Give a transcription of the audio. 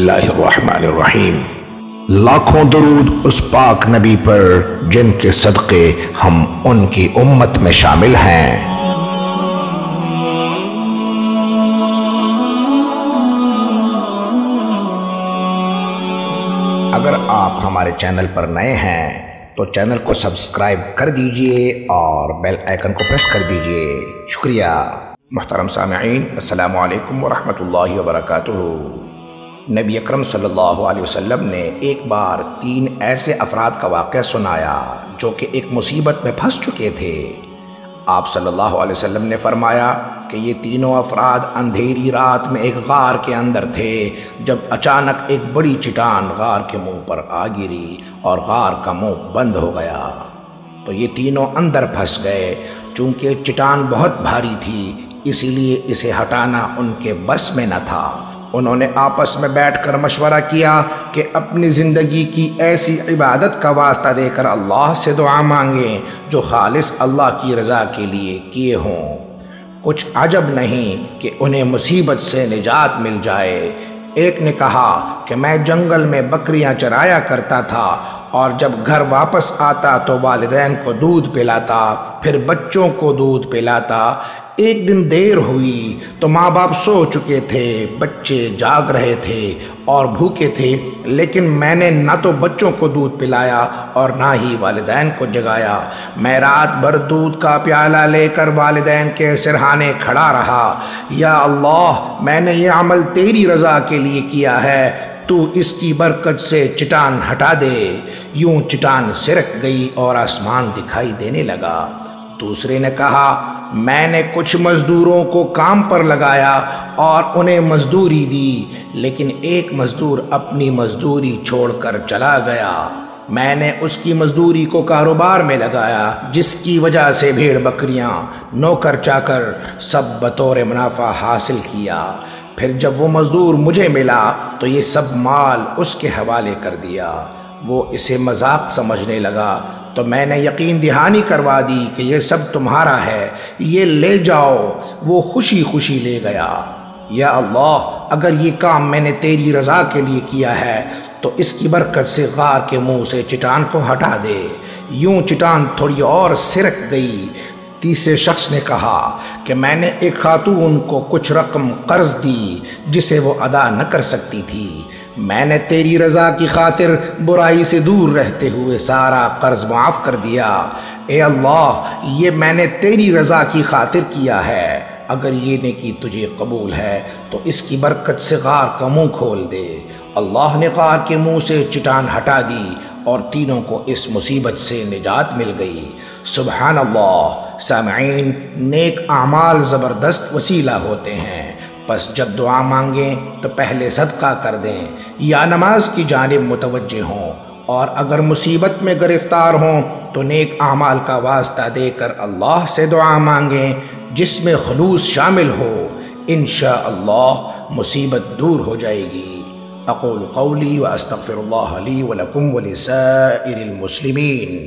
اللہ الرحمن الرحیم۔ لاکھوں درود اس پاک نبی پر جن کے صدقے ہم ان کی امت میں شامل ہیں۔ اگر آپ ہمارے چینل پر نئے ہیں تو چینل کو سبسکرائب کر دیجئے اور بیل آئیکن کو پریس کر دیجئے۔ شکریہ۔ محترم سامعین، السلام علیکم ورحمۃ اللہ وبرکاتہ۔ نبی اکرم صلی اللہ علیہ وسلم نے ایک بار 3 ایسے افراد کا واقعہ سنایا جو کہ ایک مصیبت میں پھنس چکے تھے۔ آپ صلی اللہ علیہ وسلم نے فرمایا کہ یہ تینوں افراد اندھیری رات میں ایک غار کے اندر تھے جب اچانک ایک بڑی چٹان غار کے منہ پر آ گری اور غار کا منہ بند ہو گیا تو یہ تینوں اندر پھنس گئے۔ چونکہ چٹان بہت بھاری تھی اسی لیے اسے ہٹانا ان کے بس میں نہ تھا۔ انہوں نے آپس میں بیٹھ کر مشورہ کیا کہ اپنی زندگی کی ایسی عبادت کا واسطہ دے کر اللہ سے دعا مانگیں جو خالص اللہ کی رضا کے لیے کیے ہوں۔ کچھ عجب نہیں کہ انہیں مصیبت سے نجات مل جائے۔ ایک نے کہا کہ میں جنگل میں بکریاں چرایا کرتا تھا اور جب گھر واپس آتا تو والدین کو دودھ پلاتا، پھر بچوں کو دودھ پلاتا۔ ایک دن دیر ہوئی تو ماں باپ سو چکے تھے، بچے جاگ رہے تھے اور بھوکے تھے، لیکن میں نے نہ تو بچوں کو دودھ پلایا اور نہ ہی والدین کو جگایا۔ میں رات بھر دودھ کا پیالہ لے کر والدین کے سرہانے کھڑا رہا۔ یا اللہ، میں نے یہ عمل تیری رضا کے لیے کیا ہے، تو اس کی برکت سے چٹان ہٹا دے۔ یوں چٹان سرک گئی اور آسمان دکھائی دینے لگا۔ دوسرے نے کہا میں نے کچھ مزدوروں کو کام پر لگایا اور انہیں مزدوری دی، لیکن ایک مزدور اپنی مزدوری چھوڑ کر چلا گیا۔ میں نے اس کی مزدوری کو کاروبار میں لگایا جس کی وجہ سے بھیڑ بکریاں، نوکر چاکر سب بطور منافع حاصل کیا۔ پھر جب وہ مزدور مجھے ملا تو یہ سب مال اس کے حوالے کر دیا۔ وہ اسے مذاق سمجھنے لگا تو میں نے یقین دہانی کروا دی کہ یہ سب تمہارا ہے، یہ لے جاؤ۔ وہ خوشی خوشی لے گیا۔ یا اللہ، اگر یہ کام میں نے تیری رضا کے لیے کیا ہے تو اس کی برکت سے غار کے منہ سے چٹان کو ہٹا دے۔ یوں چٹان تھوڑی اور سرک گئی۔ تیسرے شخص نے کہا کہ میں نے ایک خاتون کو کچھ رقم قرض دی جسے وہ ادا نہ کر سکتی تھی۔ میں نے تیری رضا کی خاطر برائی سے دور رہتے ہوئے سارا قرض معاف کر دیا۔ اے اللہ، یہ میں نے تیری رضا کی خاطر کیا ہے۔ اگر یہ نیکی تجھے قبول ہے تو اس کی برکت سے غار کا منہ کھول دے۔ اللہ نے غار کے منہ سے چٹان ہٹا دی اور تینوں کو اس مصیبت سے نجات مل گئی۔ سبحان اللہ۔ سامعین، نیک اعمال زبردست وسیلہ ہوتے ہیں، بس جب دعا مانگیں تو پہلے صدقہ کر دیں یا نماز کی جانب متوجہ ہوں، اور اگر مصیبت میں گرفتار ہوں تو نیک اعمال کا واسطہ دے کر اللہ سے دعا مانگیں جس میں خلوص شامل ہو۔ انشاءاللہ مصیبت دور ہو جائے گی۔ اقول قولی واستغفر اللہ لی ولکم ولسائر المسلمین۔